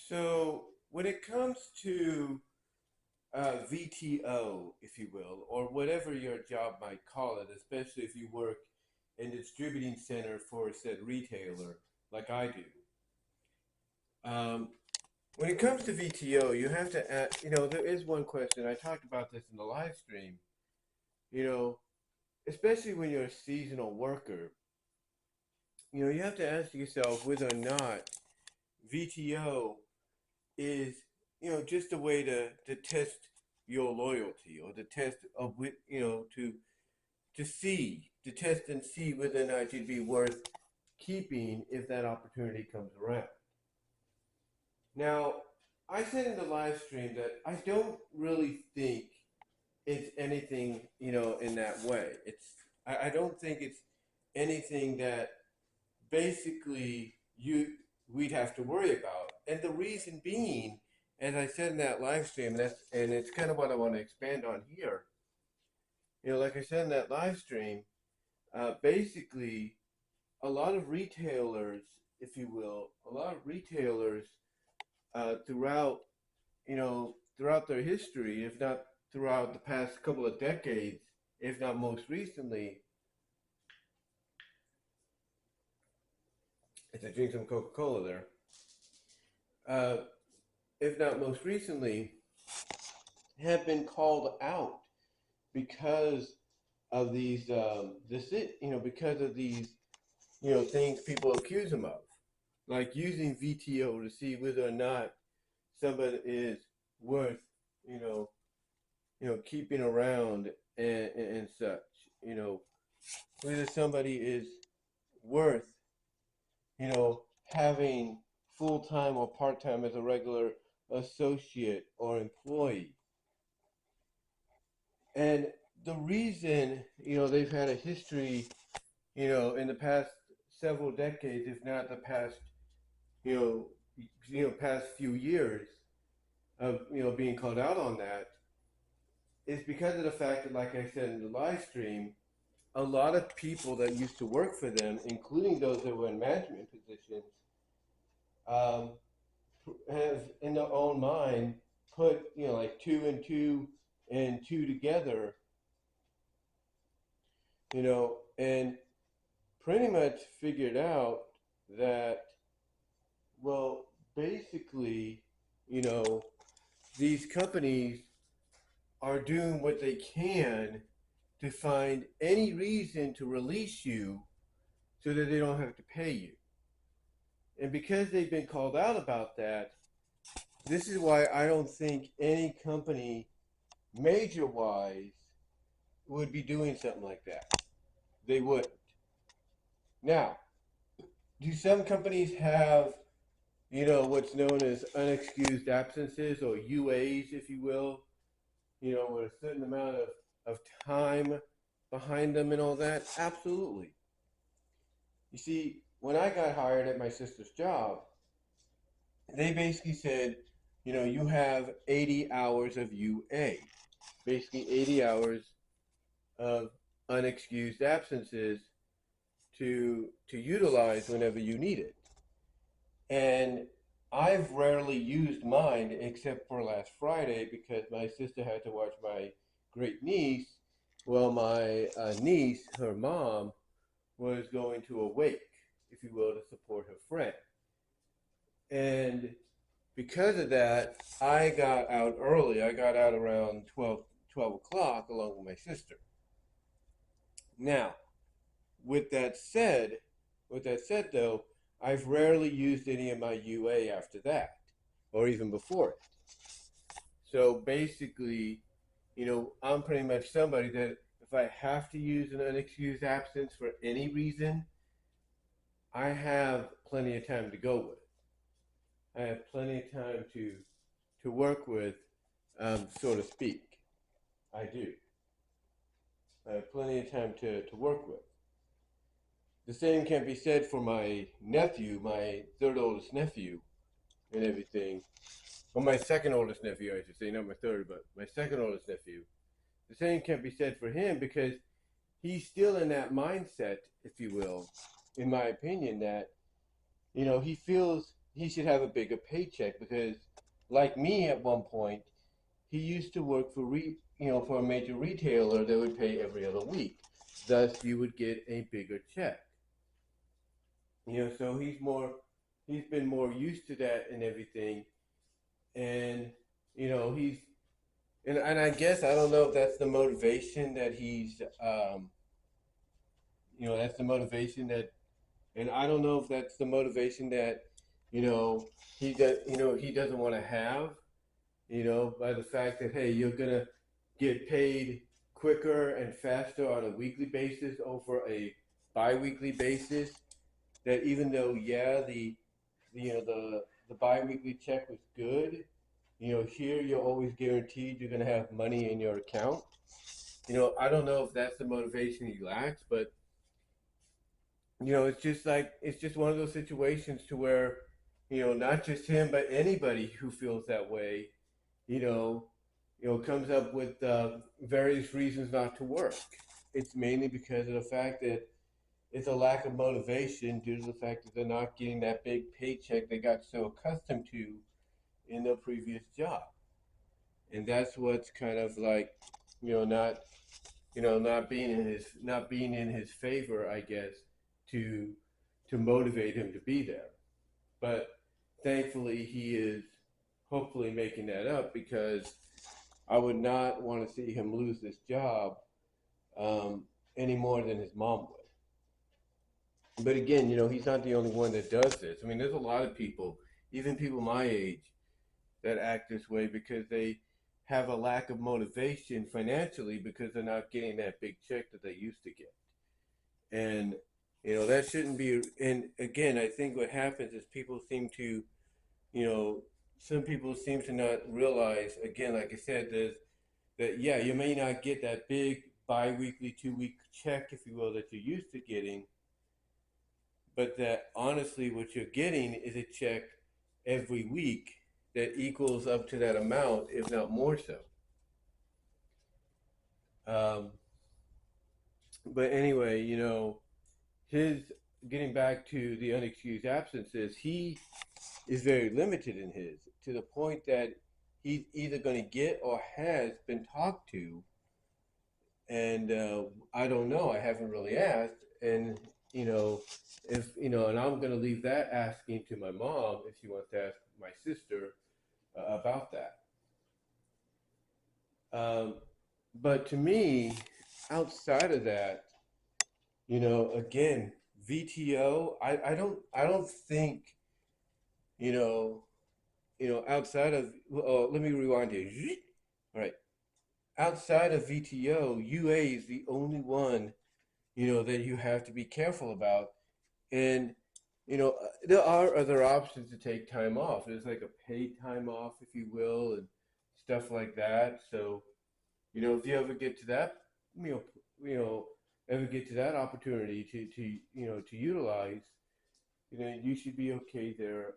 So when it comes to VTO, if you will, or whatever your job might call it, especially if you work in the distributing center for said retailer, like I do. Um, when it comes to VTO, you have to ask, there is one question. I talked about this in the live stream, you know, especially when you're a seasonal worker, you have to ask yourself whether or not VTO is just a way to test your loyalty or to test of to test and see whether or not you'd be worth keeping if that opportunity comes around. Now, I said in the live stream that I don't really think it's anything in that way. I don't think it's anything that basically we'd have to worry about. And the reason being, as I said in that live stream, and it's kind of what I want to expand on here. Like I said in that live stream, basically a lot of retailers, if you will, throughout throughout their history, if not throughout the past couple of decades, if not most recently, as I drink some Coca-Cola there, uh, if not most recently, have been called out because of these because of these things people accuse them of, like using VTO to see whether or not somebody is worth you know keeping around and such, whether somebody is worth having full time or part time as a regular associate or employee. And the reason, they've had a history, in the past several decades, if not the past, you know, past few years of, being called out on that, is because of the fact that, like I said in the live stream, a lot of people that used to work for them, including those that were in management positions, um, have in their own mind put, like two and two together, and pretty much figured out that, well, basically, you know, these companies are doing what they can to find any reason to release you so that they don't have to pay you. And because they've been called out about that, this is why I don't think any company, major wise, would be doing something like that. They wouldn't. Now, do some companies have, what's known as unexcused absences, or UAs, if you will, with a certain amount of time behind them and all that? Absolutely. You see, when I got hired at my sister's job, they basically said, you have 80 hours of UA, basically 80 hours of unexcused absences to utilize whenever you need it. And I've rarely used mine except for last Friday because my sister had to watch my great niece. Well, my niece, her mom, was going to a wake, if you will, to support her friend. And because of that, I got out early. I got out around 12 o'clock along with my sister. Now, with that said, though, I've rarely used any of my UA after that, or even before it. So basically, I'm pretty much somebody that if I have to use an unexcused absence for any reason, I have plenty of time to go with. I have plenty of time to work with, so to speak. I do. I have plenty of time to work with. The same can be said for my nephew, my third oldest nephew, and everything. Well, my second oldest nephew, I should say, not my third, but my second oldest nephew. The same can be said for him because he's still in that mindset, if you will, in my opinion, that he feels he should have a bigger paycheck because, like me at one point, he used to work for for a major retailer that would pay every other week. Thus, you would get a bigger check. So he's been more used to that and everything, and he's and I guess I don't know if that's the motivation that he's that's the motivation that, and I don't know if that's the motivation that you know he doesn't want to have, by the fact that, hey, you're gonna get paid quicker and faster on a weekly basis over a bi-weekly basis. That even though, yeah, the bi-weekly check was good, here you're always guaranteed you're gonna have money in your account. I don't know if that's the motivation he lacks, but it's just one of those situations to where, not just him, but anybody who feels that way, you know, comes up with various reasons not to work. It's mainly because of the fact that it's a lack of motivation due to the fact that they're not getting that big paycheck they got so accustomed to in their previous job, and that's what's kind of like, not not being in his favor, I guess, to motivate him to be there. But thankfully, he is hopefully making that up because I would not want to see him lose this job um, any more than his mom would. But again, he's not the only one that does this. I mean, there's a lot of people, even people my age, that act this way because they have a lack of motivation financially because they're not getting that big check that they used to get. And that shouldn't be. And again, I think what happens is people seem to, you know, some people seem to not realize. Again, like I said, there's that. Yeah, you may not get that big bi-weekly, 2-week check, if you will, that you're used to getting, but that honestly, what you're getting is a check every week that equals up to that amount, if not more so. Um, but anyway, his getting back to the unexcused absences, he is very limited in his, to the point that he's either going to get or has been talked to, and I don't know. I haven't really asked, and you know, if and I'm going to leave that asking to my mom if she wants to ask my sister about that. But to me, outside of that, again, VTO, I don't think, you know, outside of, let me rewind here. All right. Outside of VTO, UA is the only one, that you have to be careful about. And, there are other options to take time off. There's like a paid time off, if you will, and stuff like that. So, if you ever get to that, you know, you know, ever get to that opportunity to utilize, you should be okay there,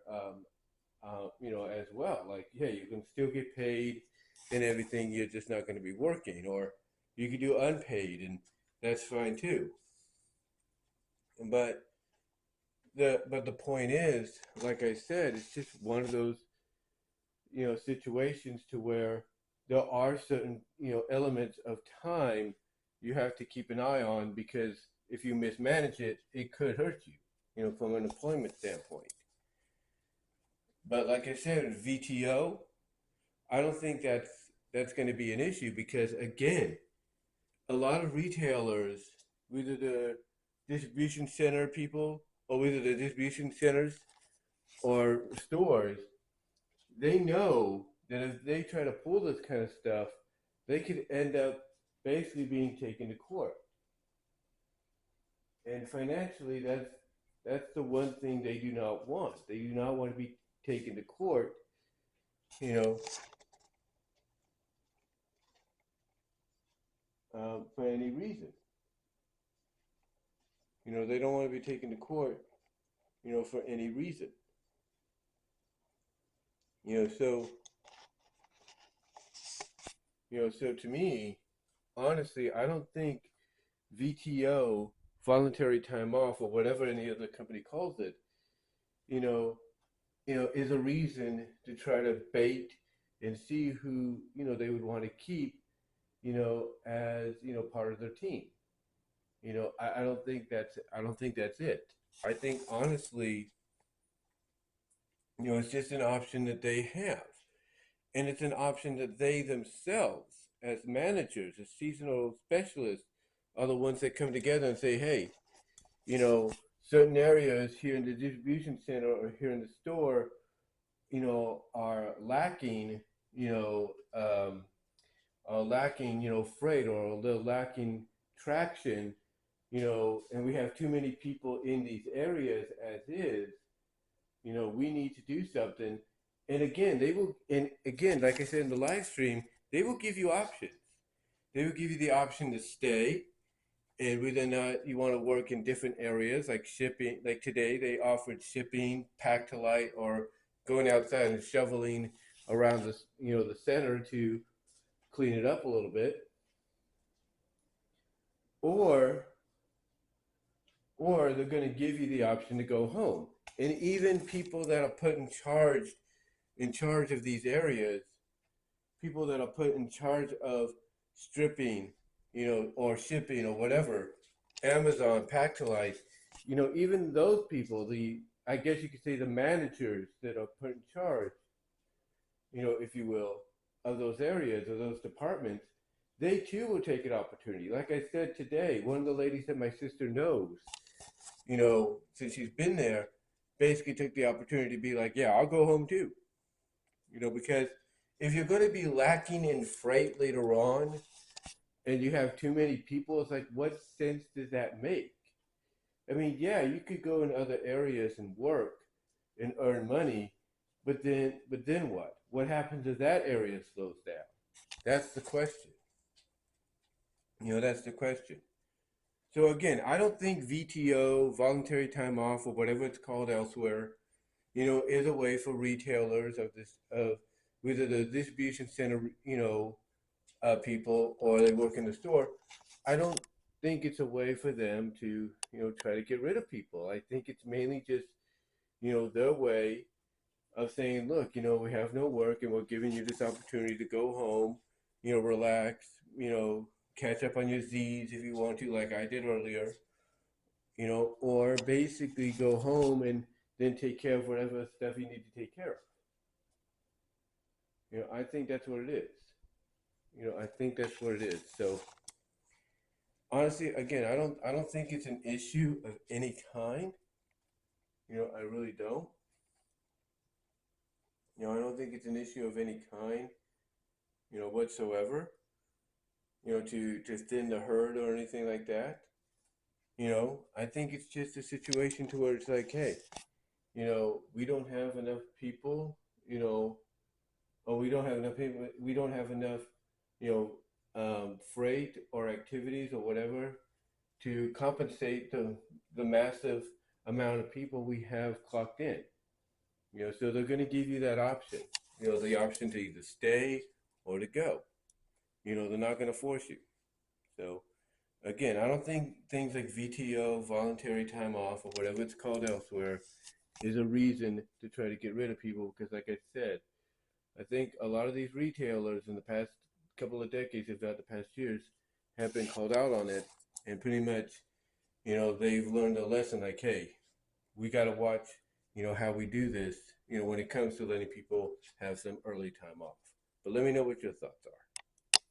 as well. Like, yeah, you can still get paid and everything. You're just not going to be working, or you could do unpaid, and that's fine too. But the point is, like I said, it's just one of those situations to where there are certain elements of time you have to keep an eye on, because if you mismanage it, it could hurt you, from an employment standpoint. But like I said, VTO, I don't think that's going to be an issue because, again, a lot of retailers, whether the distribution center people or whether the distribution centers or stores, they know that if they try to pull this kind of stuff, they could end up basically being taken to court. And financially, that's the one thing they do not want. They do not want to be taken to court, you know, for any reason. They don't want to be taken to court, for any reason. You know, so so to me, honestly, I don't think VTO, voluntary time off, or whatever any other company calls it, you know, is a reason to try to bait and see who, they would want to keep, as, part of their team. I don't think that's it. I think honestly, it's just an option that they have. And it's an option that they themselves, as managers, as seasonal specialists, are the ones that come together and say, hey, you know, certain areas here in the distribution center or here in the store, are lacking, freight, or they're lacking traction, and we have too many people in these areas as is, we need to do something. And again, like I said in the live stream, they will give you options. They will give you the option to stay, and whether or not you want to work in different areas like shipping. Like today, they offered shipping, pack to light, or going outside and shoveling around the center to clean it up a little bit, or they're going to give you the option to go home. And even people that are put in charge of these areas, people that are put in charge of stripping, or shipping or whatever, Amazon, Pactolite, even those people, I guess you could say the managers that are put in charge, if you will, of those areas or those departments, they too will take an opportunity. Like I said today, one of the ladies that my sister knows, since she's been there, basically took the opportunity to be like, yeah, I'll go home too. Because if you're going to be lacking in freight later on and you have too many people, it's like, what sense does that make? I mean, yeah, you could go in other areas and work and earn money, but then what? What happens if that area slows down? That's the question. That's the question. So again, I don't think VTO, voluntary time off, or whatever it's called elsewhere, is a way for retailers of whether the distribution center, people, or they work in the store. I don't think it's a way for them to, try to get rid of people. I think it's mainly just, their way of saying, look, we have no work and we're giving you this opportunity to go home, relax, catch up on your Z's if you want to, like I did earlier, or basically go home and then take care of whatever stuff you need to take care of. I think that's what it is. I think that's what it is. So honestly, again, I don't think it's an issue of any kind. I really don't. I don't think it's an issue of any kind, whatsoever. To thin the herd or anything like that. I think it's just a situation to where it's like, hey, we don't have enough people, or we don't have enough people, we don't have enough, freight or activities or whatever to compensate the massive amount of people we have clocked in. So they're going to give you that option, the option to either stay or to go. They're not going to force you. So again, I don't think things like VTO, voluntary time off, or whatever it's called elsewhere, is a reason to try to get rid of people. Because, like I said, I think a lot of these retailers in the past couple of decades, if not the past years, have been called out on it, and pretty much, they've learned a lesson. Like, hey, we got to watch, how we do this, when it comes to letting people have some early time off. But let me know what your thoughts are.